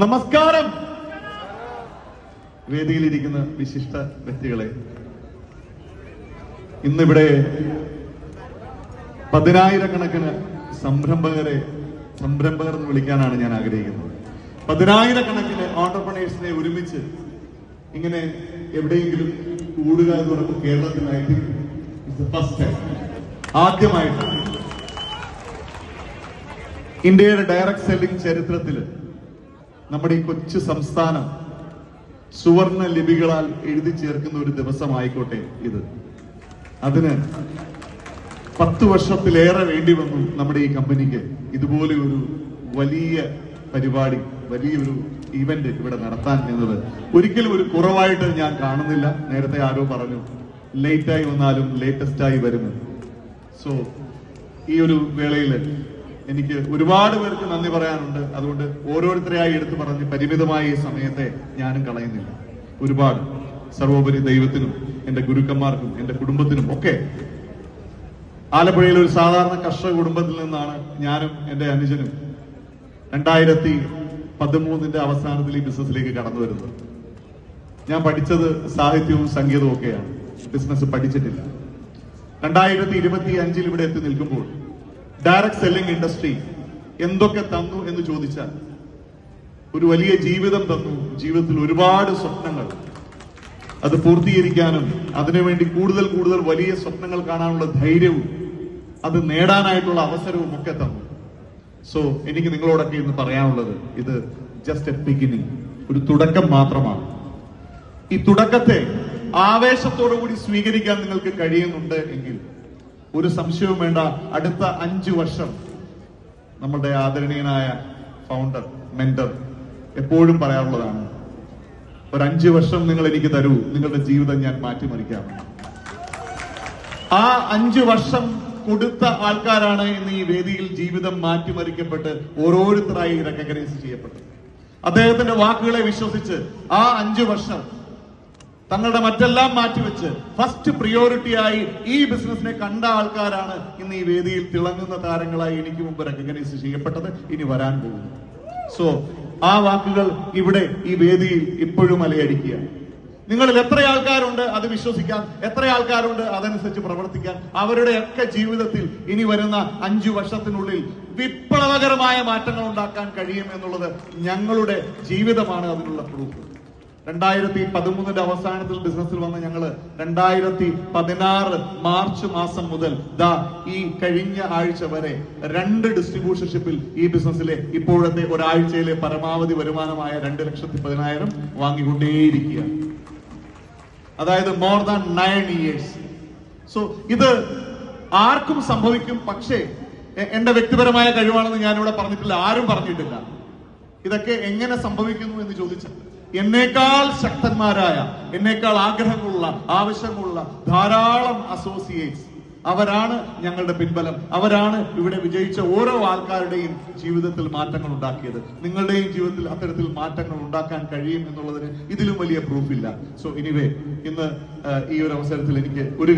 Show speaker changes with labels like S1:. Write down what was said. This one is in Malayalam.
S1: നമസ്കാരം. വേദിയിലിരിക്കുന്ന വിശിഷ്ട വ്യക്തികളെ, ഇന്നിവിടെ പതിനായിരക്കണക്കിന് സംരംഭകർ എന്ന് വിളിക്കാനാണ് ഞാൻ ആഗ്രഹിക്കുന്നത്. പതിനായിരക്കണക്കിന് ഓണ്ടർപ്രണേഴ്സിനെ ഒരുമിച്ച് ഇങ്ങനെ എവിടെയെങ്കിലും കൂടുക എന്ന് പറയുമ്പോൾ കേരളത്തിലായിട്ട് ഫസ്റ്റ് ടൈം, ആദ്യമായിട്ട് ഇന്ത്യയുടെ ഡയറക്ട് സെല്ലിംഗ് ചരിത്രത്തിൽ നമ്മുടെ ഈ കൊച്ചു സംസ്ഥാനം സുവർണ ലിപികളാൽ എഴുതി ചേർക്കുന്ന ഒരു ദിവസമായിക്കോട്ടെ ഇത്. അതിന് 10 വർഷത്തിലേറെ വേണ്ടി വന്നു നമ്മുടെ ഈ കമ്പനിക്ക് ഇതുപോലെ ഒരു വലിയ പരിപാടി, വലിയൊരു ഇവന്റ് ഇവിടെ നടത്താൻ എന്നത് ഒരിക്കലും ഒരു കുറവായിട്ട് ഞാൻ കാണുന്നില്ല. നേരത്തെ ആരോ പറഞ്ഞു ലേറ്റായി വന്നാലും ലേറ്റസ്റ്റായി വരുന്നു. സോ ഈ ഒരു വേളയിൽ എനിക്ക് ഒരുപാട് പേർക്ക് നന്ദി പറയാനുണ്ട്. അതുകൊണ്ട് ഓരോരുത്തരെയായി എടുത്തു പറഞ്ഞ് പരിമിതമായ ഈ സമയത്തെ ഞാനും കളയുന്നില്ല. ഒരുപാട് സർവോപരി ദൈവത്തിനും എന്റെ ഗുരുക്കന്മാർക്കും എന്റെ കുടുംബത്തിനും ഒക്കെ. ആലപ്പുഴയിലെ ഒരു സാധാരണ കർഷക കുടുംബത്തിൽ നിന്നാണ് ഞാനും എന്റെ അനുജനും 2013 അവസാനത്തിൽ ഈ ബിസിനസ്സിലേക്ക് കടന്നു വരുന്നത്. ഞാൻ പഠിച്ചത് സാഹിത്യവും സംഗീതവും ഒക്കെയാണ്, ബിസിനസ് പഠിച്ചിട്ടില്ല. 2025 ഇവിടെ എത്തി നിൽക്കുമ്പോൾ ഡയറക്ട് സെല്ലിംഗ് ഇൻഡസ്ട്രി എന്തൊക്കെ തന്നു എന്ന് ചോദിച്ചാൽ ഒരു വലിയ ജീവിതം തന്നു. ജീവിതത്തിൽ ഒരുപാട് സ്വപ്നങ്ങൾ, അത് പൂർത്തീകരിക്കാനും അതിനുവേണ്ടി കൂടുതൽ കൂടുതൽ വലിയ സ്വപ്നങ്ങൾ കാണാനുള്ള ധൈര്യവും അത് നേടാനായിട്ടുള്ള അവസരവും ഒക്കെ തന്നു. സോ എനിക്ക് നിങ്ങളോടൊക്കെ ഇന്ന് പറയാനുള്ളത്, ഇത് ജസ്റ്റ് എ ബിഗിനിങ്, ഒരു തുടക്കം മാത്രമാണ്. ഈ തുടക്കത്തെ ആവേശത്തോടു കൂടി സ്വീകരിക്കാൻ നിങ്ങൾക്ക് കഴിയുന്നുണ്ട് എങ്കിൽ ഒരു സംശയവും വേണ്ട, അടുത്ത 5 വർഷം നമ്മുടെ ആദരണീയനായ ഫൗണ്ടർ, മെന്റർ എപ്പോഴും പറയാറുള്ളതാണ്, ഒരു 5 വർഷം നിങ്ങൾ എനിക്ക് തരൂ, നിങ്ങളുടെ ജീവിതം ഞാൻ മാറ്റിമറിക്കാം. ആ 5 വർഷം കൊടുത്ത ആൾക്കാരാണ് ഇന്ന് ഈ വേദിയിൽ ജീവിതം മാറ്റിമറിക്കപ്പെട്ട് ഓരോരുത്തരായി റെക്കഗ്നൈസ് ചെയ്യപ്പെട്ടത്. അദ്ദേഹത്തിന്റെ വാക്കുകളെ വിശ്വസിച്ച് ആ 5 വർഷം തങ്ങളുടെ മറ്റെല്ലാം മാറ്റിവെച്ച് ഫസ്റ്റ് പ്രിയോറിറ്റിയായി ഈ ബിസിനസിനെ കണ്ട ആൾക്കാരാണ് ഇന്ന് ഈ വേദിയിൽ തിളങ്ങുന്ന താരങ്ങളായി എനിക്ക് മുമ്പ് റെക്കഗ്നൈസ് ചെയ്യപ്പെട്ടത്, ഇനി വരാൻ പോകുന്നു. സോ ആ വാക്കുകൾ ഇവിടെ ഈ വേദിയിൽ ഇപ്പോഴും അലയടിക്കുക. നിങ്ങളിൽ എത്ര ആൾക്കാരുണ്ട് അത് വിശ്വസിക്കാൻ, എത്ര ആൾക്കാരുണ്ട് അതനുസരിച്ച് പ്രവർത്തിക്കാൻ. അവരുടെയൊക്കെ ജീവിതത്തിൽ ഇനി വരുന്ന 5 വർഷത്തിനുള്ളിൽ വിപ്ലവകരമായ മാറ്റങ്ങൾ ഉണ്ടാക്കാൻ കഴിയും എന്നുള്ളത് ഞങ്ങളുടെ ജീവിതമാണ് അതിനുള്ള പ്രൂഫ്. 2013 അവസാനത്തിൽ ബിസിനസ്സിൽ വന്ന ഞങ്ങള് 2016 മാർച്ച് മാസം മുതൽ ഈ കഴിഞ്ഞ ആഴ്ച വരെ 2 ഡിസ്ട്രിബ്യൂഷൻഷിപ്പിൽ ഈ ബിസിനസ്സിലെ ഇപ്പോഴത്തെ ഒരാഴ്ചയിലെ പരമാവധി വരുമാനമായ 2,10,000 വാങ്ങിക്കൊണ്ടേയിരിക്കുക. അതായത് മോർ ദാൻ 9 years. സോ ഇത് ആർക്കും സംഭവിക്കും. പക്ഷേ എന്റെ വ്യക്തിപരമായ കഴിവാണെന്ന് ഞാനിവിടെ പറഞ്ഞിട്ടില്ല, ആരും പറഞ്ഞിട്ടില്ല. ഇതൊക്കെ എങ്ങനെ സംഭവിക്കുന്നു എന്ന് ചോദിച്ചാൽ, എന്നേക്കാൾ ശക്തന്മാരായ, എന്നേക്കാൾ ആഗ്രഹമുള്ള, ആവശ്യമുള്ള ധാരാളം അസോസിയേറ്റ്സ്, അവരാണ് ഞങ്ങളുടെ പിൻബലം. അവരാണ് ഇവിടെ വിജയിച്ച ഓരോ ആൾക്കാരുടെയും ജീവിതത്തിൽ മാറ്റങ്ങൾ ഉണ്ടാക്കിയത്. നിങ്ങളുടെയും ജീവിതത്തിൽ അത്തരത്തിൽ മാറ്റങ്ങൾ ഉണ്ടാക്കാൻ കഴിയും എന്നുള്ളതിന് ഇതിലും വലിയ പ്രൂഫില്ല. സോ എനിവേ, ഇന്ന് ഈ ഒരു അവസരത്തിൽ എനിക്ക് ഒരു